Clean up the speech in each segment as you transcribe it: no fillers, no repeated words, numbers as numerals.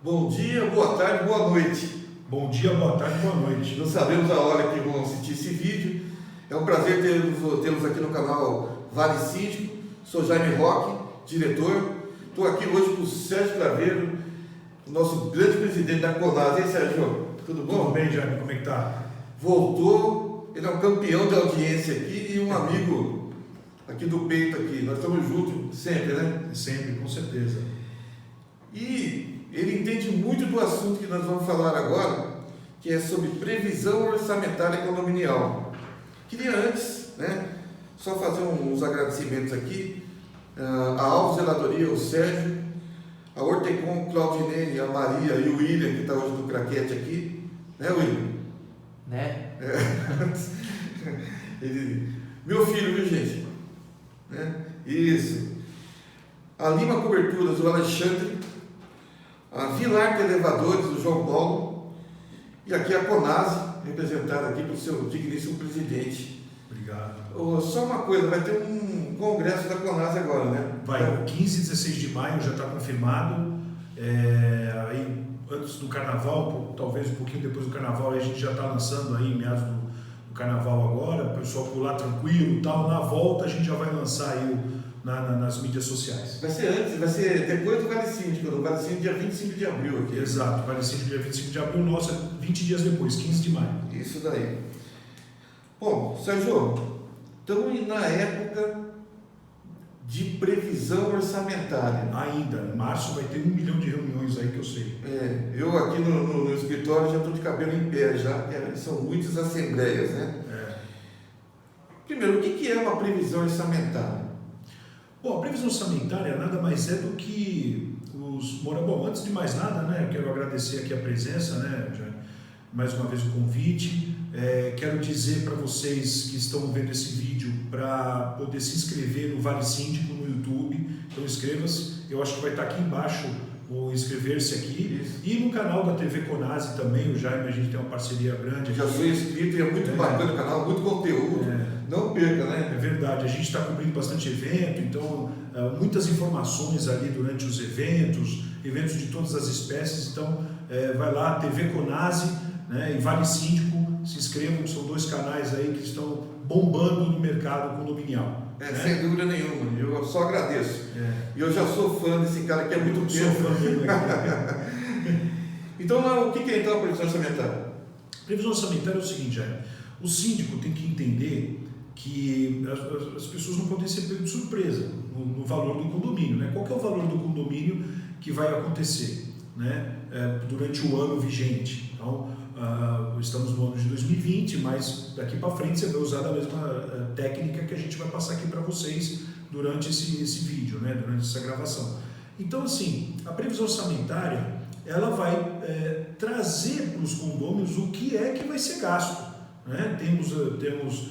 Bom dia, boa tarde, boa noite. Bom dia, boa tarde, boa noite. Não sabemos a hora que vão assistir esse vídeo. É um prazer tê-los aqui no canal Vale Síndico. Sou Jaime Roque, diretor. Estou aqui hoje com o Sérgio Craveiro, o nosso grande presidente da CONAS. E aí, Sérgio, tudo bom? Tudo bem, Jaime, como é que tá? Voltou, ele é um campeão de audiência aqui e um amigo aqui do peito aqui. Nós estamos juntos sempre, né? Sempre, com certeza. E ele entende muito do assunto que nós vamos falar agora, que é sobre previsão orçamentária condominial. Queria antes, só fazer uns agradecimentos aqui, a Alves Zeladoria, o Sérgio, a Ortecom, Claudinene, a Maria e o William, que está hoje no craquete aqui, né, William? Né? Meu filho, viu, gente? Isso. A Lima Coberturas, o Alexandre, a Vilar Elevadores, o João Paulo, e aqui a CONAS, representada aqui pelo seu digníssimo presidente. Obrigado. Só uma coisa, vai ter um congresso da CONAS agora, né? Vai, 15 e 16 de maio já está confirmado. Aí, antes do Carnaval, talvez um pouquinho depois do Carnaval, a gente já está lançando aí, em meados do Carnaval agora, o pessoal pular tranquilo e tal. Na volta a gente já vai lançar aí nas mídias sociais. Vai ser antes, vai ser depois do Vale Síndico, do Vale Síndico dia 25 de abril aqui. Exato, Vale Síndico dia 25 de abril, nossa, 20 dias depois, 15 de maio. Isso daí. Bom, Sérgio, estamos na época de previsão orçamentária. Ainda, em março vai ter 1 milhão de reuniões aí que eu sei. Eu aqui no escritório já estou de cabelo em pé já, porque são muitas assembleias, né? Primeiro, o que é uma previsão orçamentária? Bom, a previsão orçamentária nada mais é do que os moradores. Bom, antes de mais nada, eu quero agradecer aqui a presença, mais uma vez o convite. Quero dizer para vocês que estão vendo esse vídeo para poder se inscrever no Vale Síndico no YouTube. Então inscreva-se, eu acho que vai estar aqui embaixo o inscrever-se aqui. Isso. E no canal da TV CONAS também, o Jaime, a gente tem uma parceria grande. Já sou inscrito e é muito bacana o canal, muito conteúdo. Não perca, né? É verdade, a gente está cobrindo bastante evento, então muitas informações ali durante os eventos de todas as espécies. Então vai lá, TV CONAS, e Vale Síndico, se inscrevam, são 2 canais aí que estão bombando no mercado condominial. Sem dúvida nenhuma, eu só agradeço. E eu já sou fã desse cara que é muito tempo. Sou fã dele. Então, o que é então a previsão orçamentária? Previsão orçamentária é o seguinte, Jaime, o síndico tem que entender que as pessoas não podem ser pego de surpresa no valor do condomínio. Qual que é o valor do condomínio que vai acontecer durante o ano vigente? Então, estamos no ano de 2020, mas daqui para frente você vai usar a mesma técnica que a gente vai passar aqui para vocês durante esse vídeo, durante essa gravação. Então, assim, a previsão orçamentária ela vai trazer para os condôminos o que é que vai ser gasto. Temos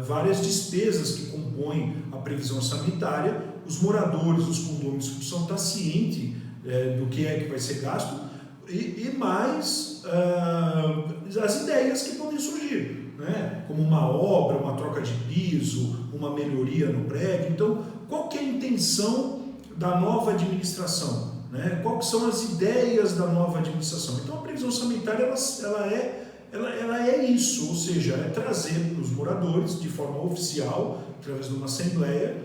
várias despesas que compõem a previsão orçamentária. Os moradores dos condôminos precisam estar cientes do que é que vai ser gasto e mais as ideias que podem surgir, como uma obra, uma troca de piso, uma melhoria no prédio. Então, qual que é a intenção da nova administração? Quais são as ideias da nova administração? Então, a previsão orçamentária ela é isso, ou seja, é trazer para os moradores de forma oficial, através de uma assembleia,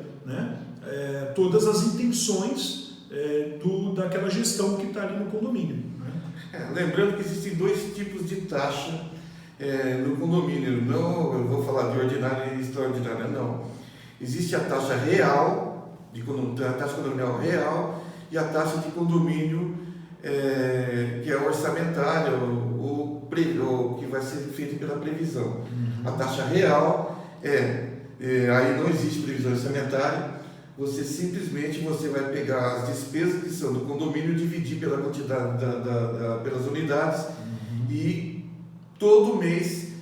todas as intenções daquela gestão que está ali no condomínio. Lembrando que existem 2 tipos de taxa no condomínio, não eu vou falar de ordinária e extraordinária, não. Existe a taxa real, a taxa condominial real, e a taxa de condomínio que é orçamentária, ou que vai ser feita pela previsão. A taxa real aí não existe previsão orçamentária, você simplesmente vai pegar as despesas que são do condomínio, dividir pela quantidade pelas unidades, e todo mês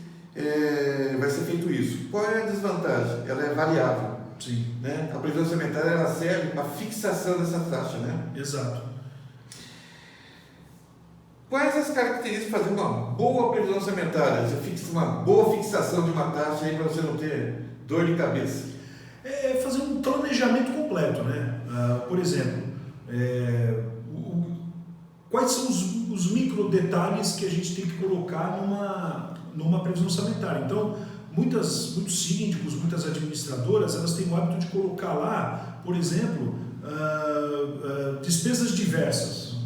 vai ser feito isso. Qual é a desvantagem? Ela é variável. Sim. A previsão orçamentária ela serve para a fixação dessa taxa. Exato. Quais as características de fazer uma boa previsão orçamentária? Você fixa uma boa fixação de uma taxa aí para você não ter dor de cabeça. Fazer um planejamento completo, Por exemplo, quais são os micro detalhes que a gente tem que colocar numa previsão orçamentária. Então, muitos síndicos, muitas administradoras, elas têm o hábito de colocar lá, por exemplo, despesas diversas.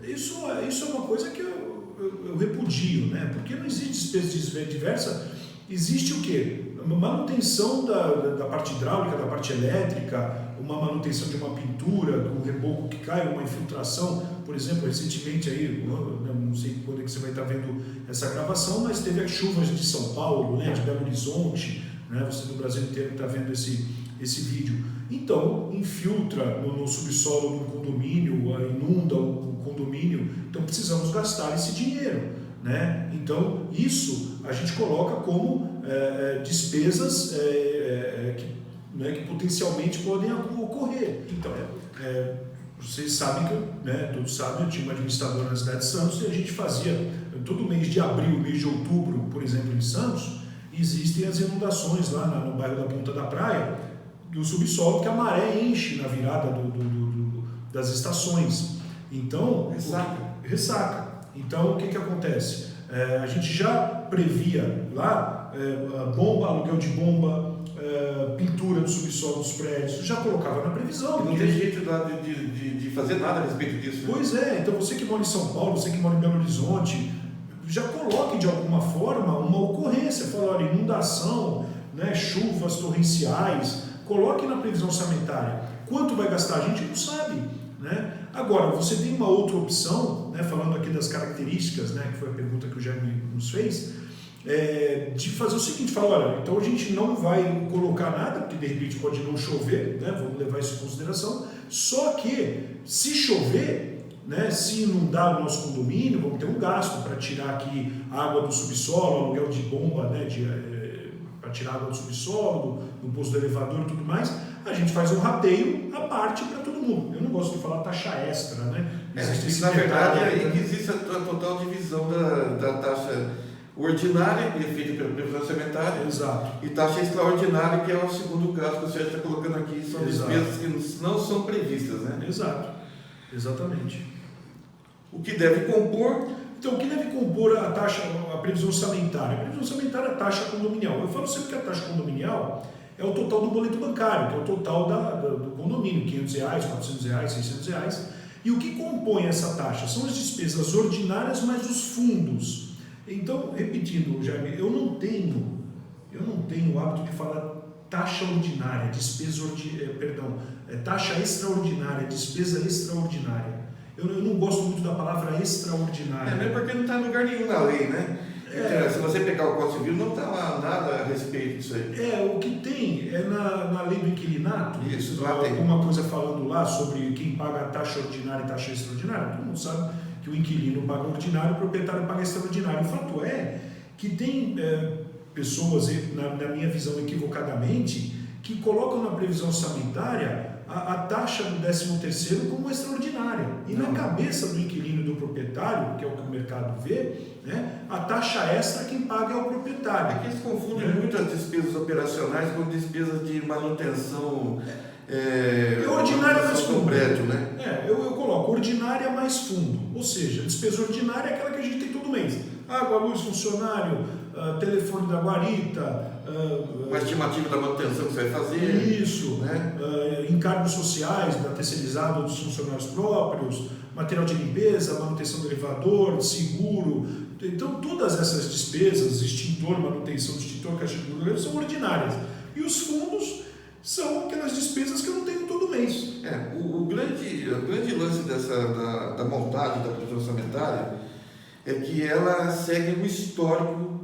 Isso é uma coisa que eu repudio, né? Porque não existe despesa diversa, existe o quê? Manutenção da parte hidráulica, da parte elétrica, uma manutenção de uma pintura, do reboco que cai, uma infiltração. Por exemplo, recentemente aí, não sei quando é que você vai estar vendo essa gravação, mas teve as chuvas de São Paulo, né, de Belo Horizonte, né? Você no Brasil inteiro está vendo esse vídeo. Então, infiltra no subsolo do condomínio, inunda o condomínio, então precisamos gastar esse dinheiro, né? Então, isso a gente coloca como despesas que potencialmente podem ocorrer. Então, vocês sabem que, todos sabem, eu tinha uma administradora na cidade de Santos e a gente fazia, todo mês de abril, mês de outubro, por exemplo, em Santos, existem as inundações lá no bairro da Ponta da Praia, do subsolo, que a maré enche na virada das estações. Então, ressaca. Então, o que acontece? A gente já previa lá bomba, aluguel de bomba, pintura do subsolo dos prédios, já colocava na previsão. E não tem jeito de fazer nada a respeito disso. Né? Pois é, então você que mora em São Paulo, você que mora em Belo Horizonte, já coloque de alguma forma uma ocorrência, fala, olha, inundação, né, chuvas torrenciais, coloque na previsão orçamentária. Quanto vai gastar? A gente não sabe, né? Agora, você tem uma outra opção, né, falando aqui das características, né, que foi a pergunta que o Jaime nos fez, de fazer o seguinte, falar, olha, então a gente não vai colocar nada, porque de repente pode não chover, né, vamos levar isso em consideração, só que se chover, né, se inundar o nosso condomínio, vamos ter um gasto para tirar aqui água do subsolo, aluguel de bomba, né, para tirar água do subsolo, do posto do elevador e tudo mais, a gente faz um rateio à parte para todo mundo. Eu não gosto de falar taxa extra, né? Na verdade, é aí que existe a total divisão da taxa ordinária, que é feita pela previsão orçamentária. Exato. E taxa extraordinária, que é o segundo caso que o Sérgio está colocando aqui, são despesas que não são previstas, né? Exato. Exatamente. O que deve compor... Então, o que deve compor a previsão orçamentária? A previsão orçamentária é a taxa condominial. Eu falo sempre que a taxa condominial é o total do boleto bancário, que é o total do condomínio, R$500, R$400, R$600. E o que compõe essa taxa? São as despesas ordinárias mais os fundos. Então, repetindo, Jaime, eu não tenho o hábito de falar taxa ordinária, taxa extraordinária, despesa extraordinária. Eu não gosto muito da palavra extraordinária. Não é porque não está em lugar nenhum na lei, né? Se você pegar o Código Civil, não está lá nada a respeito disso aí. O que tem é na lei do inquilinato. Isso, lá tem. Alguma coisa falando lá sobre quem paga a taxa ordinária e taxa extraordinária. Todo mundo sabe que o inquilino paga ordinário, o proprietário paga extraordinário. O fato é que tem pessoas, na minha visão equivocadamente, que colocam na previsão orçamentária a taxa do 13º como extraordinária. E na cabeça do inquilino e do proprietário, que é o que o mercado vê, né, a taxa extra quem paga é o proprietário. É que eles confundem muito as despesas operacionais com despesas de manutenção ordinária mais fundo. Prédio, né? Eu coloco ordinária mais fundo. Ou seja, despesa ordinária é aquela que a gente tem todo mês. Água, luz, funcionário, telefone da guarita, uma estimativa da manutenção que você vai fazer. Isso, né? Encargos sociais da terceirizada dos funcionários próprios, material de limpeza, manutenção do elevador, seguro. Então, todas essas despesas, extintor, manutenção do extintor, caixa de goleiro, são ordinárias. E os fundos são aquelas despesas que eu não tenho todo mês. O grande lance da montagem da previsão orçamentária é que ela segue um histórico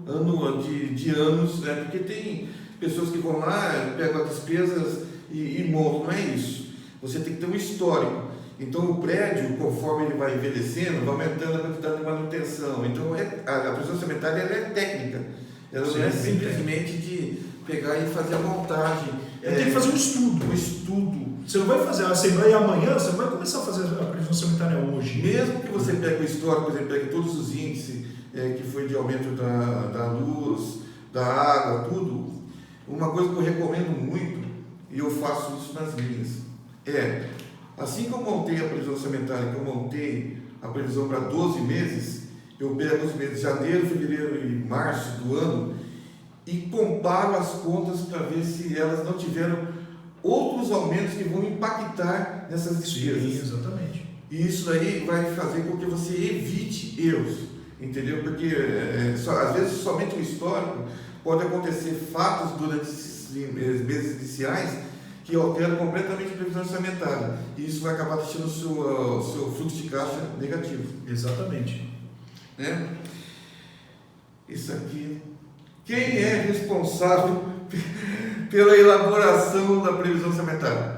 de anos, né? Porque tem pessoas que vão lá, pegam as despesas e montam, não é isso. Você tem que ter um histórico. Então o prédio, conforme ele vai envelhecendo, vai aumentando a quantidade de manutenção. Então a previsão orçamentária ela é técnica. Ela não é simplesmente de pegar e fazer a montagem. Tem que fazer um estudo. Você não vai fazer a Assembleia amanhã, você não vai começar a fazer a previsão orçamentária hoje. Mesmo que você pegue o histórico, por exemplo, pegue todos os índices que foi de aumento da luz, da água, tudo, uma coisa que eu recomendo muito, e eu faço isso nas minhas, assim que eu montei a previsão orçamentária, que eu montei a previsão para 12 meses, eu pego os meses de janeiro, fevereiro e março do ano e comparo as contas para ver se elas não tiveram outros aumentos que vão impactar nessas despesas. Sim, exatamente. E isso aí vai fazer com que você evite erros, entendeu? Porque às vezes somente o histórico pode acontecer fatos durante esses meses iniciais que alteram completamente a previsão orçamentária. E isso vai acabar deixando o seu fluxo de caixa negativo. Exatamente. Né? Isso aqui. Quem é responsável pela elaboração da previsão orçamentária?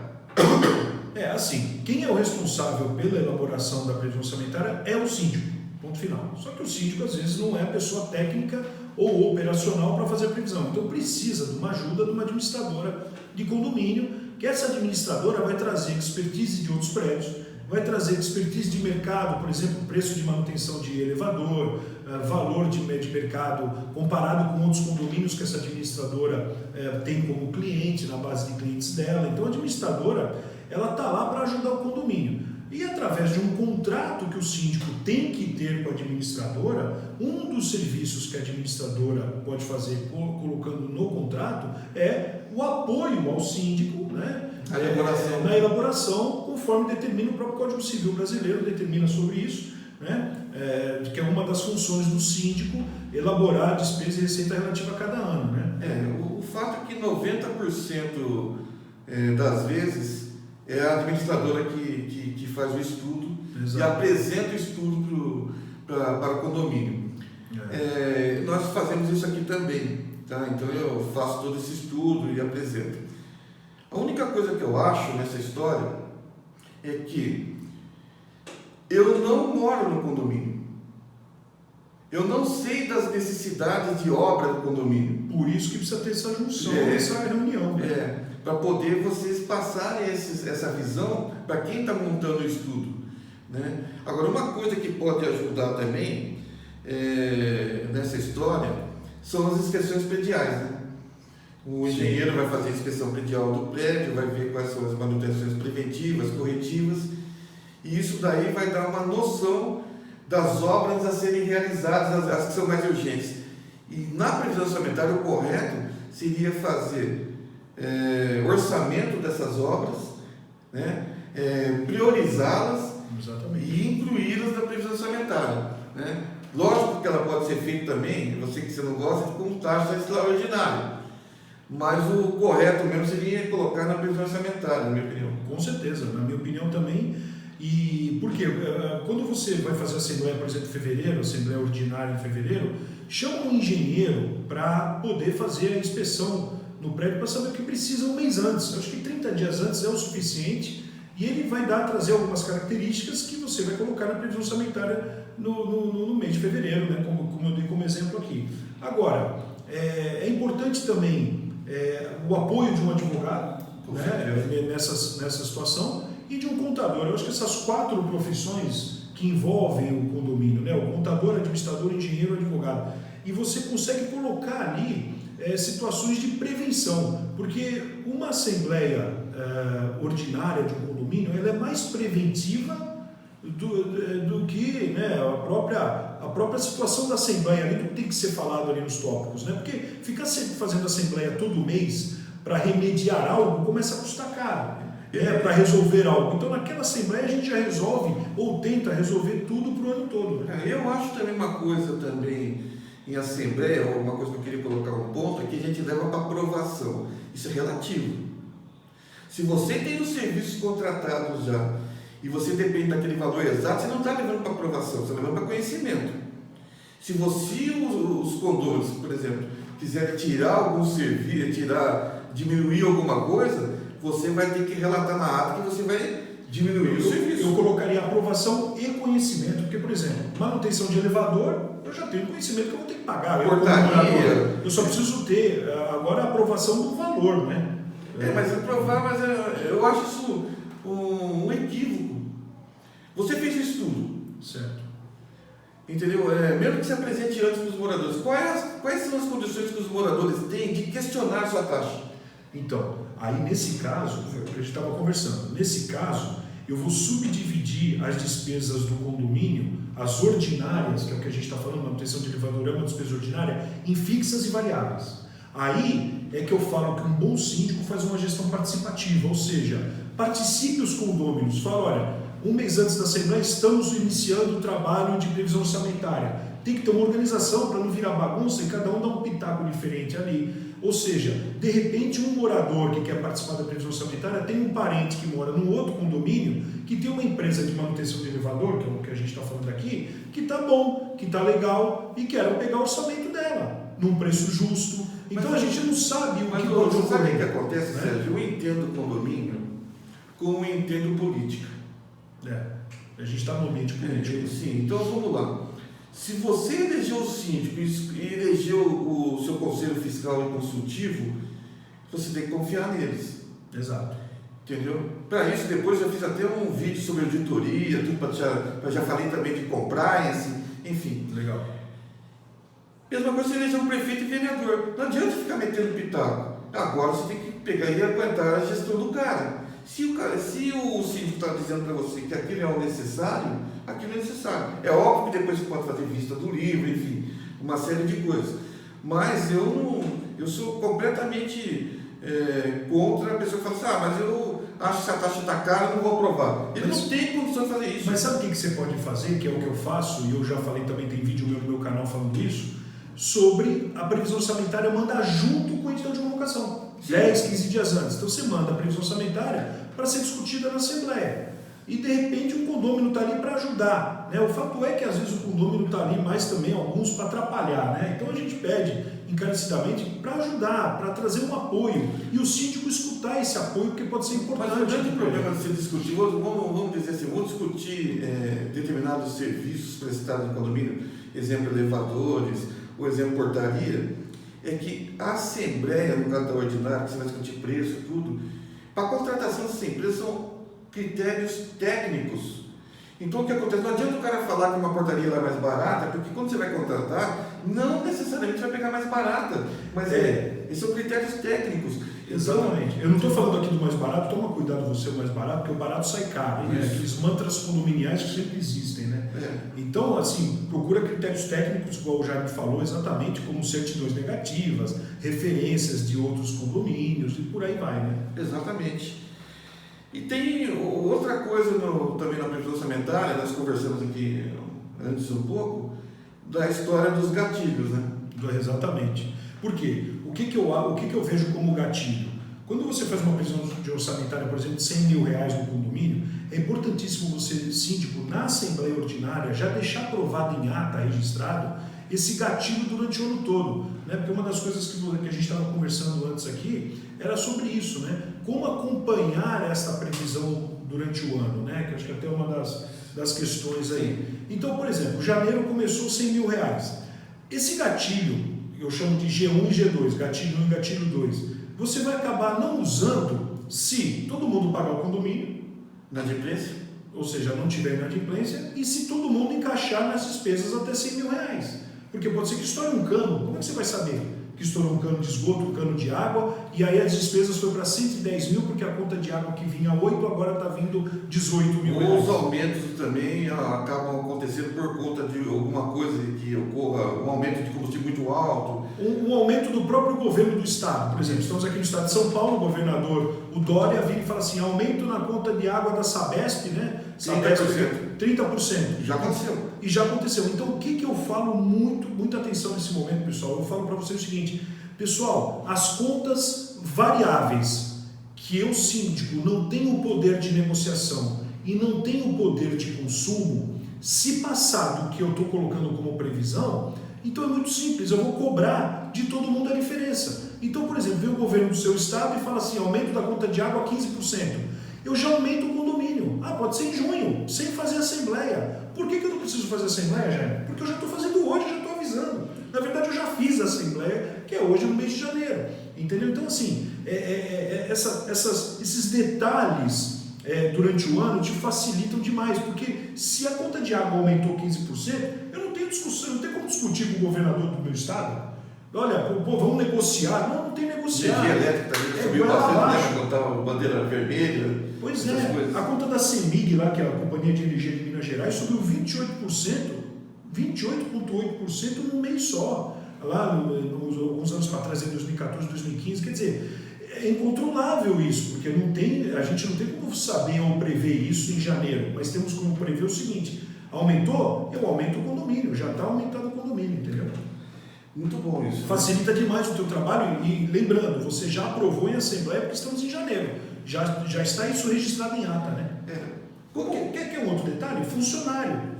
Assim, quem é o responsável pela elaboração da previsão orçamentária é o síndico, ponto final. Só que o síndico, às vezes, não é a pessoa técnica ou operacional para fazer a previsão. Então, precisa de uma ajuda de uma administradora de condomínio, que essa administradora vai trazer expertise de outros prédios, vai trazer expertise de mercado, por exemplo, preço de manutenção de elevador, valor de mercado comparado com outros condomínios que essa administradora tem como cliente, na base de clientes dela. Então, a administradora ela está lá para ajudar o condomínio. E através de um contrato que o síndico tem que ter com a administradora, um dos serviços que a administradora pode fazer colocando no contrato é o apoio ao síndico, né, na elaboração, conforme determina o próprio Código Civil brasileiro, determina sobre isso, né, que é uma das funções do síndico elaborar a despesa e receita relativa a cada ano. Né? O fato é que 90% das vezes é a administradora que faz o estudo. Exato. E apresenta o estudo para o condomínio. Nós fazemos isso aqui também, tá? Então eu faço todo esse estudo e apresento. A única coisa que eu acho nessa história é que eu não moro no condomínio. Eu não sei das necessidades de obra do condomínio. Por isso que precisa ter essa junção, essa reunião. Né? Para poder vocês passarem essa visão para quem está montando o estudo. Né? Agora, uma coisa que pode ajudar também nessa história são as inspeções prediais. Né? O engenheiro vai fazer a inspeção predial do prédio, vai ver quais são as manutenções preventivas, corretivas, e isso daí vai dar uma noção das obras a serem realizadas, as que são mais urgentes. E na previsão orçamentária, o correto seria fazer orçamento dessas obras, né? Priorizá-las. Exatamente. E incluí-las na previsão orçamentária. Né? Lógico que ela pode ser feita também, eu sei que você não gosta, com taxa extraordinária. Mas o correto mesmo seria colocar na previsão orçamentária, na minha opinião. Com certeza, na minha opinião também. E por quê? Quando você vai fazer a assembleia, por exemplo, em fevereiro, assembleia ordinária em fevereiro, chama um engenheiro para poder fazer a inspeção no prédio para saber o que precisa um mês antes. Eu acho que 30 dias antes é o suficiente e ele vai trazer algumas características que você vai colocar na previsão orçamentária no mês de fevereiro, né? como eu dei como exemplo aqui. Agora, é importante também o apoio de um advogado, né? nessa situação, e de um contador. Eu acho que essas 4 profissões que envolvem o condomínio, né? O contador, administrador, engenheiro, advogado, e você consegue colocar ali situações de prevenção, porque uma assembleia ordinária de um condomínio ela é mais preventiva do que, né, a própria situação da assembleia ali, que tem que ser falado ali nos tópicos, né? Porque ficar sempre fazendo assembleia todo mês para remediar algo começa a custar caro. Para resolver algo. Então, naquela assembleia a gente já resolve ou tenta resolver tudo para o ano todo. Né? Eu acho também uma coisa também em assembleia, ou uma coisa que eu queria colocar um ponto, é que a gente leva para aprovação. Isso é relativo. Se você tem os serviços contratados já e você depende daquele valor exato, você não está levando para aprovação, você está levando para conhecimento. Se os condôminos, por exemplo, quiserem tirar algum serviço, diminuir alguma coisa, você vai ter que relatar na ata que você vai diminuir o serviço. Eu colocaria aprovação e conhecimento, porque, por exemplo, manutenção de elevador, eu já tenho conhecimento que eu vou ter que pagar. Eu só preciso ter agora a aprovação do valor, né? Mas eu acho isso um equívoco. Você fez o estudo. Certo. Entendeu? Mesmo que se apresente antes para os moradores, quais são as condições que os moradores têm de questionar a sua taxa? Então, aí nesse caso, foi o que a gente estava conversando, nesse caso, eu vou subdividir as despesas do condomínio, as ordinárias, que é o que a gente está falando, manutenção de elevador é uma despesa ordinária, em fixas e variáveis. Aí é que eu falo que um bom síndico faz uma gestão participativa, ou seja, participe os condôminos, fala, olha, um mês antes da Assembleia estamos iniciando o trabalho de previsão orçamentária. Tem que ter uma organização para não virar bagunça e cada um dar um pitaco diferente ali. Ou seja, de repente um morador que quer participar da previsão orçamentária tem um parente que mora num outro condomínio que tem uma empresa de manutenção de elevador, que é o que a gente está falando aqui, que está bom, que está legal e quer pegar o orçamento dela, num preço justo. Então a gente não sabe o que pode ocorrer. Sabe o que acontece, né? Sérgio? Eu entendo condomínio como eu entendo política. A gente está no ambiente político. Sim, então vamos lá. Se você elegeu o síndico e elegeu o seu conselho fiscal e consultivo, você tem que confiar neles. Exato. Entendeu? Para isso, depois eu fiz até um vídeo sobre auditoria, tudo já falei também de compliance, enfim. Legal. Mesma coisa você eleger um prefeito e vereador. Não adianta ficar metendo pitaco. Agora você tem que pegar e aguentar a gestão do cara. Se o síndico está dizendo para você que aquilo é o necessário, aquilo é necessário. É óbvio que depois você pode fazer vista do livro, enfim, uma série de coisas. Mas eu sou completamente contra a pessoa que fala assim, mas eu acho que essa taxa está cara, eu não vou aprovar. Ele não tem condição de fazer isso. Mas sabe o que você pode fazer, que é o que eu faço, e eu já falei também, tem vídeo meu no meu canal falando isso, sobre a previsão orçamentária mandar junto com a edital de convocação. 10, 15 dias antes. Então você manda a previsão orçamentária para ser discutida na Assembleia. E de repente o condômino está ali para ajudar. Né? O fato é que às vezes o condômino está ali, mas também alguns para atrapalhar. Né? Então a gente pede encarecidamente para ajudar, para trazer um apoio. E o síndico escutar esse apoio, porque pode ser importante. Mas o grande problema de se discutir, vamos dizer assim, vamos discutir determinados serviços prestados no condomínio, exemplo elevadores, ou exemplo portaria, é que a Assembleia, no caso da ordinária, que você vai discutir preço, tudo, para a contratação dessa empresa são critérios técnicos. Então o que acontece? Não adianta o cara falar que uma portaria lá é mais barata, porque quando você vai contratar, não necessariamente vai pegar mais barata, mas esses são critérios técnicos. Exatamente. Então, eu não estou falando aqui do mais barato, toma cuidado você o mais barato, porque o barato sai caro, né? Aqueles mantras condominiais que sempre existem, né? Então, assim, procura critérios técnicos, igual o Jaime falou, exatamente como certidões negativas, referências de outros condomínios e por aí vai, né? Exatamente. E tem outra coisa também na previsão orçamentária, nós conversamos aqui antes um pouco, da história dos gatilhos, né? Exatamente. Por quê? O que eu vejo como gatilho? Quando você faz uma previsão de orçamentária, por exemplo, de 100 mil reais no condomínio, é importantíssimo você, síndico, na Assembleia Ordinária, já deixar aprovado em ata, registrado, esse gatilho durante o ano todo. Né? Porque uma das coisas que a gente estava conversando antes aqui era sobre isso, né? Como acompanhar essa previsão durante o ano, né? Que acho que até é uma das questões aí. Então, por exemplo, janeiro começou 100 mil reais. Esse gatilho, eu chamo de G1 e G2, gatilho 1 e gatilho 2, você vai acabar não usando se todo mundo pagar o condomínio, inadimplência, ou seja, não tiver inadimplência, e se todo mundo encaixar nas despesas até 100 mil reais. Porque pode ser que estoure um cano, como é que você vai saber que estourou um cano de esgoto, um cano de água, e aí as despesas foi para 110 mil, porque a conta de água que vinha 8, agora está vindo 18 mil reais. Os aumentos também acabam acontecendo por conta de alguma coisa que ocorra, um aumento de combustível muito alto. Um aumento do próprio governo do estado. Por exemplo, estamos aqui no estado de São Paulo, o governador, o Dória, vira e fala assim, aumento na conta de água da Sabesp, né? 30%. Já aconteceu. E já aconteceu. Então, o que eu falo muita atenção nesse momento, pessoal? Eu falo para vocês o seguinte, pessoal, as contas variáveis que eu, síndico, não tenho o poder de negociação e não tenho o poder de consumo, se passar do que eu estou colocando como previsão, então é muito simples, eu vou cobrar de todo mundo a diferença. Então, por exemplo, vem o governo do seu estado e fala assim, aumento da conta de água 15%. Eu já aumento o condomínio. Pode ser em junho, sem fazer assembleia. Por que eu não preciso fazer assembleia, Jaime? Porque eu já estou fazendo hoje, já estou avisando. Na verdade, eu já fiz a assembleia, que é hoje no mês de janeiro. Entendeu? Então, assim, esses detalhes durante o ano te facilitam demais, porque se a conta de água aumentou 15%, eu não tenho discussão, eu não tenho como discutir com o governador do meu estado. Olha, pô, vamos negociar. Não tem negociar. Energia elétrica também subiu bastante, quando estava bandeira vermelha. Pois é, a conta da CEMIG lá, que é a Companhia de Energia de Minas Gerais, subiu 28,8% num mês só. Lá, alguns anos para trás, em 2014, 2015, quer dizer, é incontrolável isso, porque a gente não tem como saber ou prever isso em janeiro, mas temos como prever o seguinte: aumentou, eu aumento o condomínio, já está aumentando o condomínio, entendeu? Muito bom isso. Facilita demais o teu trabalho e lembrando, você já aprovou em assembleia porque estamos em janeiro, já está isso registrado em ata, né? Quer um outro detalhe? Funcionário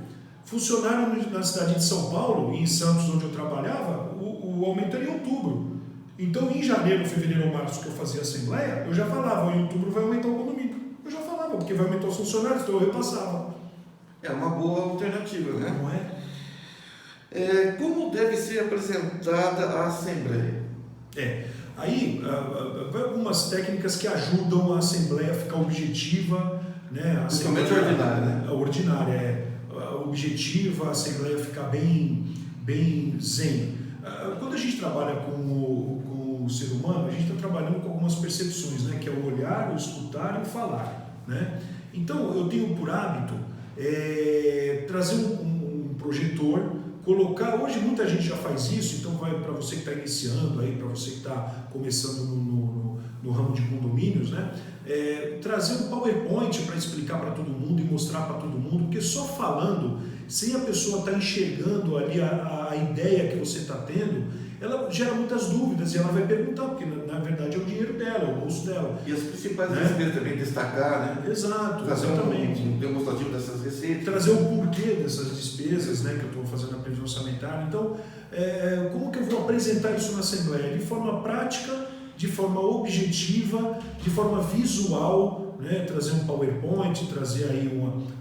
na cidade de São Paulo e em Santos, onde eu trabalhava, o aumento era em outubro. Então, em janeiro, fevereiro ou março, que eu fazia assembleia, eu já falava, em outubro vai aumentar o condomínio. Eu já falava, porque vai aumentar os funcionários, então eu repassava. É uma boa alternativa, né? Não é? Como deve ser apresentada a assembleia? Aí, algumas técnicas que ajudam a assembleia a ficar objetiva, né? Principalmente ordinária, né? A ordinária, objetiva, a assembleia ficar bem zen. Quando a gente trabalha com o ser humano, a gente está trabalhando com algumas percepções, né? Que é o olhar, o escutar e o falar, né? Então, eu tenho por hábito trazer um projetor, colocar, hoje muita gente já faz isso, então vai para você que está iniciando aí, para você que está começando no ramo de condomínios, né? Trazer um PowerPoint para explicar para todo mundo e mostrar para todo mundo, porque só falando, sem a pessoa estar enxergando ali a ideia que você está tendo, ela gera muitas dúvidas e ela vai perguntar, porque na verdade é o dinheiro dela, é o bolso dela. E as principais despesas também destacar, né? Exato, fazer exatamente. Um demonstrativo dessas receitas. Trazer o porquê dessas despesas, né, que eu estou fazendo a previsão orçamentária. Então, como que eu vou apresentar isso na Assembleia? De forma prática, de forma objetiva, de forma visual, né, trazer um PowerPoint, trazer aí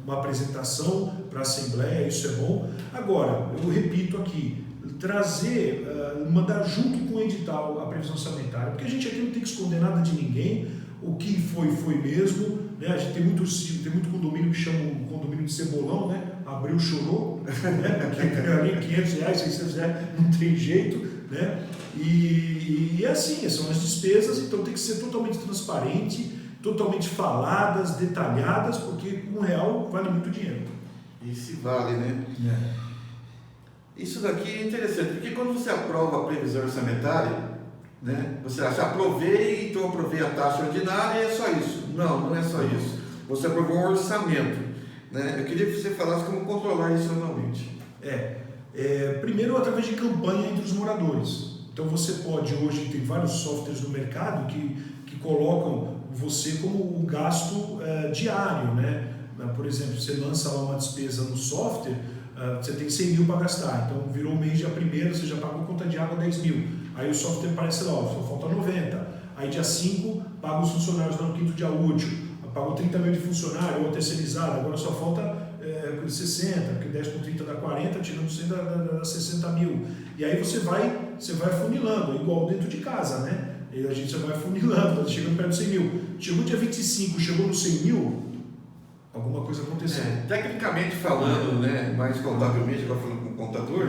uma apresentação para a Assembleia, isso é bom. Agora, eu repito aqui, trazer, mandar junto com o edital a previsão orçamentária, porque a gente aqui não tem que esconder nada de ninguém, o que foi mesmo, né? A gente tem muito condomínio que chama um condomínio de cebolão, né? Abriu, chorou, né? Ali R$500, R$600, não tem jeito, né? E é assim, são as despesas, então tem que ser totalmente transparente, totalmente faladas, detalhadas, porque R$1 vale muito dinheiro. E se vale, né? Isso daqui é interessante, porque quando você aprova a previsão orçamentária, né, você acha, aprovei, então aprovei a taxa ordinária e é só isso. Não é só isso. Você aprovou um orçamento, né? Eu queria que você falasse como controlar isso anualmente. Primeiro, através de campanha entre os moradores. Então você pode, hoje tem vários softwares no mercado que colocam você como o gasto diário, né? Por exemplo, você lança lá uma despesa no software, você tem 100 mil para gastar, então virou o mês dia 1º, você já pagou conta de água 10 mil, aí o software aparece lá, só falta 90, aí dia 5 paga os funcionários no quinto dia útil, pagou 30 mil de funcionário ou terceirizado, agora só falta 60, porque 10 com 30 dá 40, tirando 100 dá 60 mil, e aí você vai afunilando, igual dentro de casa, né? E a gente já vai afunilando, chegando perto de 100 mil, chegou dia 25, chegou no 100 mil, alguma coisa aconteceu. Tecnicamente falando, né, mais contabilmente, agora falando com o contador,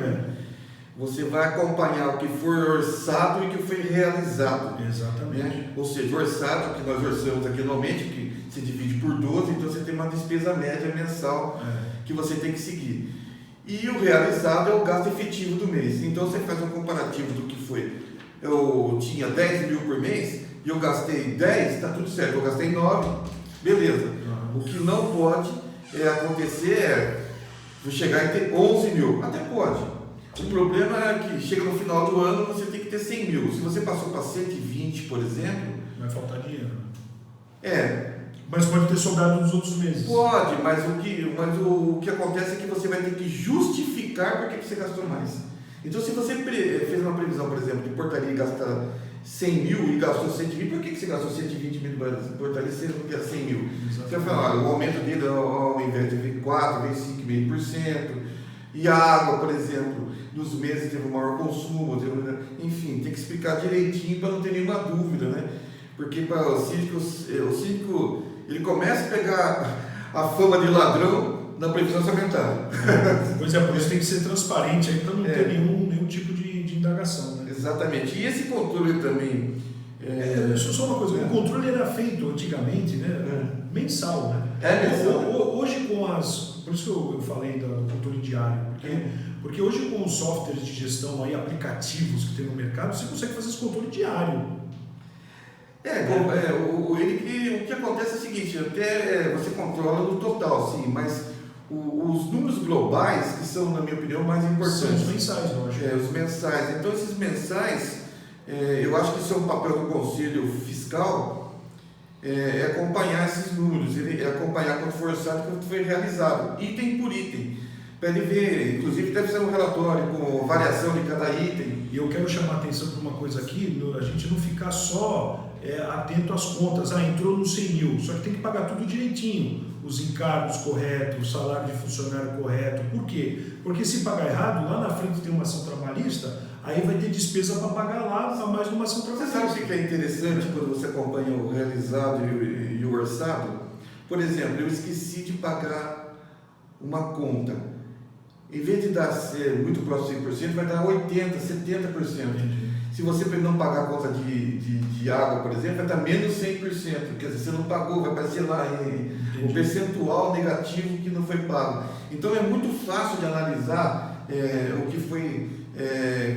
você vai acompanhar o que foi orçado e o que foi realizado. Exatamente. Né? Ou seja, o orçado, que nós orçamos aqui anualmente, que se divide por 12, então você tem uma despesa média mensal que você tem que seguir. E o realizado é o gasto efetivo do mês. Então você faz um comparativo do que foi. Eu tinha 10 mil por mês e eu gastei 10, está tudo certo. Eu gastei 9, beleza. O que não pode acontecer chegar e ter 11 mil. Até pode. O problema é que chega no final do ano você tem que ter 100 mil. Se você passou para 120, por exemplo... Vai faltar dinheiro. Mas pode ter sobrado nos outros meses. Pode, mas o que acontece é que você vai ter que justificar por que você gastou mais. Então, se você fez uma previsão, por exemplo, de portaria e gastar 100 mil e gastou 120, por que você gastou 120 mil de portaria se não quer 100 mil? Você vai falar, o aumento dele ao invés de vir 4, vem 5,5%. E a água, por exemplo, nos meses teve um maior consumo, enfim, tem que explicar direitinho para não ter nenhuma dúvida, né? Porque para o síndico ele começa a pegar a fama de ladrão na previsão orçamentária. Pois é, por isso tem que ser transparente para não ter nenhum tipo de indagação. Né? Exatamente. E esse controle também... Só uma coisa, o controle era feito antigamente, né? Mensal. Né? Mensal. Hoje com as... Por isso que eu falei do controle diário, porque hoje com os softwares de gestão, aí, aplicativos que tem no mercado, você consegue fazer esse controle diário. O que acontece é o seguinte, até você controla no total, sim, mas os números globais, que são, na minha opinião, mais importantes. São os mensais, eu acho. Os mensais. Então, esses mensais, eu acho que isso é um papel do Conselho Fiscal, acompanhar esses números, acompanhar quanto foi orçado e quanto foi realizado, item por item, para ele ver, inclusive deve ser um relatório com variação de cada item. E eu quero chamar a atenção para uma coisa aqui, a gente não ficar só atento às contas, entrou no 100 mil, só que tem que pagar tudo direitinho, os encargos corretos, o salário de funcionário correto. Por quê? Porque se pagar errado, lá na frente tem uma ação trabalhista, aí vai ter despesa para pagar lá, mais numa ação trabalhista. Você sabe o que é interessante quando você acompanha o realizado e o orçado? Por exemplo, eu esqueci de pagar uma conta. Em vez de dar muito próximo de 100%, vai dar 80%, 70%. Se você não pagar a conta de água, por exemplo, vai estar menos 100%. Quer dizer, você não pagou, vai aparecer lá o percentual negativo que não foi pago. Então é muito fácil de analisar o que foi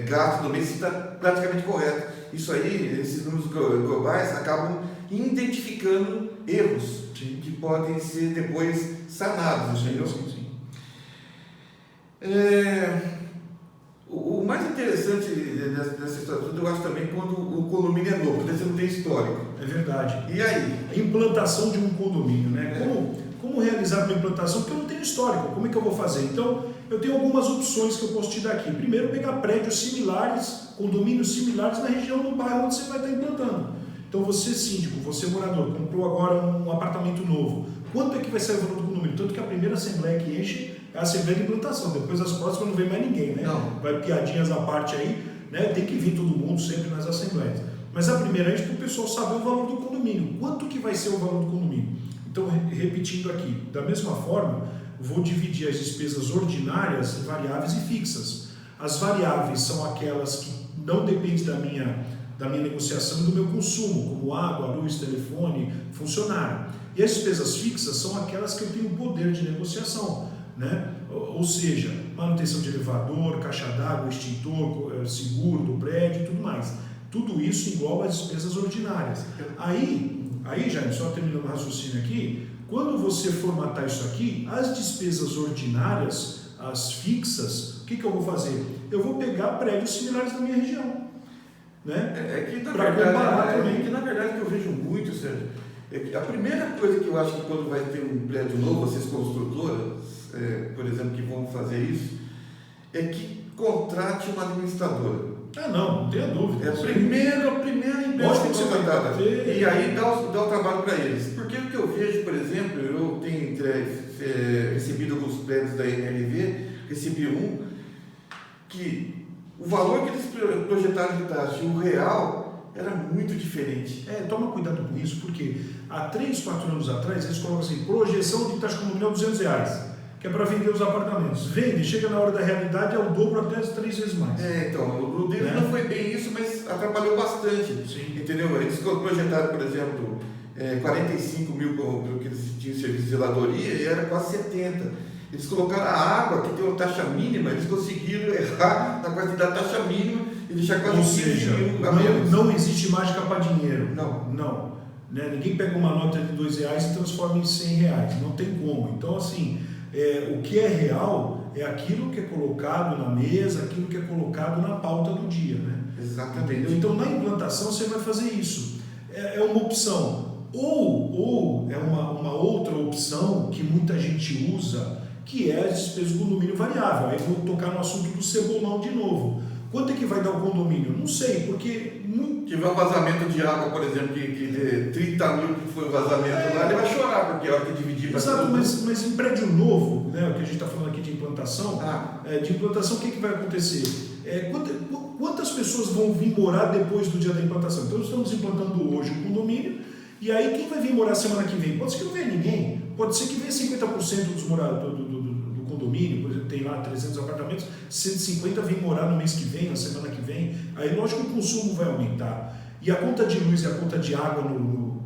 gasto no mês, se está praticamente correto. Isso aí, esses números globais acabam identificando erros que podem ser depois sanados, entendeu? Sim. O mais interessante dessa história toda, eu acho também quando o condomínio é novo, porque você não tem histórico. É verdade. E aí? A implantação de um condomínio, né? Como realizar uma implantação? Porque eu não tenho histórico, como é que eu vou fazer? Então, eu tenho algumas opções que eu posso te dar aqui. Primeiro, pegar prédios similares, condomínios similares na região, no bairro onde você vai estar implantando. Então, você síndico, você morador, comprou agora um apartamento novo. Quanto é que vai sair o valor do condomínio? Tanto que a primeira assembleia que enche é a assembleia de implantação. Depois as próximas não vem mais ninguém, né? Não. Vai piadinhas à parte aí, né? Tem que vir todo mundo sempre nas assembleias. Mas a primeira é para o pessoal saber o valor do condomínio. Quanto que vai ser o valor do condomínio? Então, repetindo aqui, da mesma forma, vou dividir as despesas ordinárias em variáveis e fixas. As variáveis são aquelas que não dependem da minha negociação e do meu consumo, como água, luz, telefone, funcionário. E as despesas fixas são aquelas que eu tenho poder de negociação, né? Ou seja, manutenção de elevador, caixa d'água, extintor, seguro do prédio e tudo mais. Tudo isso engloba as despesas ordinárias. Aí, Jaime, só terminando o raciocínio aqui, quando você formatar isso aqui, as despesas ordinárias, as fixas, o que eu vou fazer? Eu vou pegar prédios similares na minha região. Né? Na verdade, que eu vejo muito, Sérgio, é que a primeira coisa que eu acho que quando vai ter um prédio novo, vocês construtoras, por exemplo, que vão fazer isso, é que contrate uma administradora. Não tenha dúvida. É a primeira empresa que você contrata. E aí dá o trabalho para eles. Porque o que eu vejo, por exemplo, eu tenho recebido alguns prédios da NRV, recebi um, que o valor que eles projetaram de taxa e o real era muito diferente. Toma cuidado com isso, porque há 3, 4 anos atrás eles colocam assim, projeção de taxa condominial R$200, que é para vender os apartamentos. Vende, chega na hora da realidade, é o dobro até 3 vezes mais. Então, o deles não foi bem isso, mas atrapalhou bastante. Sim. Entendeu? Eles projetaram, por exemplo, 45 mil para o que eles tinham serviço de zeladoria e era quase 70. Eles colocaram a água, que tem uma taxa mínima, eles conseguiram errar na quantidade da taxa mínima e deixar quase 15 mil a menos. Não existe mágica para dinheiro. Não. Né? Ninguém pega uma nota de R$2 e transforma em R$100. Não tem como. Então, assim, o que é real é aquilo que é colocado na mesa, aquilo que é colocado na pauta do dia. Né? Exatamente. Entendeu? Então, na implantação, você vai fazer isso. É uma opção. Ou é uma outra opção que muita gente usa, que é as despesas do condomínio variável. Aí vou tocar no assunto do cebolão de novo. Quanto é que vai dar o condomínio? Não sei, porque... Tiver um vazamento de água, por exemplo, que 30 mil que foi o vazamento lá, ele vai chorar, porque a hora que dividir para Exato, mas em prédio novo, né, o que a gente está falando aqui de implantação, o que vai acontecer? Quantas pessoas vão vir morar depois do dia da implantação? Então, estamos implantando hoje o condomínio, e aí quem vai vir morar semana que vem? Pode ser que não venha ninguém, pode ser que venha 50% dos moradores condomínio, por exemplo, tem lá 300 apartamentos, 150 vem morar no mês que vem, na semana que vem, aí lógico que o consumo vai aumentar. E a conta de luz e a conta de água,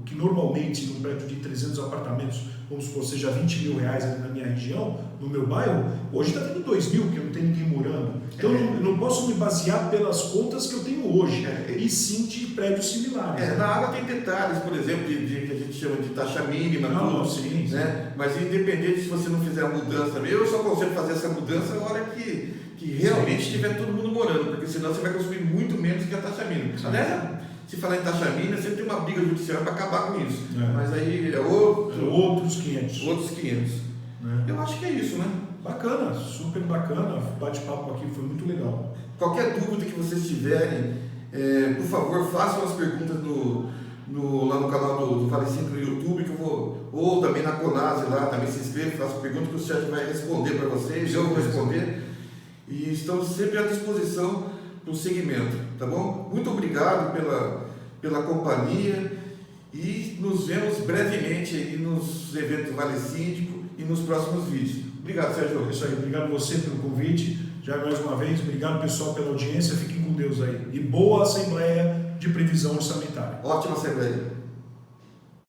que normalmente num prédio de 300 apartamentos, vamos supor, seja 20 mil reais ali na minha região, no meu bairro, hoje está vindo 2 mil, porque não tem ninguém morando. Então eu não posso me basear pelas contas que eu tenho hoje, e sim de prédios similares. Na água tem detalhes, por exemplo, que a gente chama de taxa mínima, tudo, sim, né? Mas independente se você não fizer a mudança também, eu só consigo fazer essa mudança na hora que realmente estiver todo mundo morando, porque senão você vai consumir muito menos que a taxa mínima. Aliás, se falar em taxa mínima, sempre tem uma briga judicial para acabar com isso. Mas aí é outros 500. Outros 500. Eu acho que é isso, né? Bacana, super bacana. O bate-papo aqui foi muito legal. Qualquer dúvida que vocês tiverem, por favor, façam as perguntas lá no canal do Vale Simples no YouTube, que eu vou, ou também na Conase lá, também se inscreva, façam perguntas que o Sérgio vai responder para vocês, eu vou responder. E estamos sempre à disposição para o segmento, tá bom? Muito obrigado pela companhia e nos vemos brevemente aí nos eventos Vale Síndico e nos próximos vídeos. Obrigado, Sérgio. É isso aí, obrigado você pelo convite. Já mais uma vez, obrigado pessoal pela audiência, fiquem com Deus aí. E boa Assembleia de Previsão Orçamentária. Ótima Assembleia.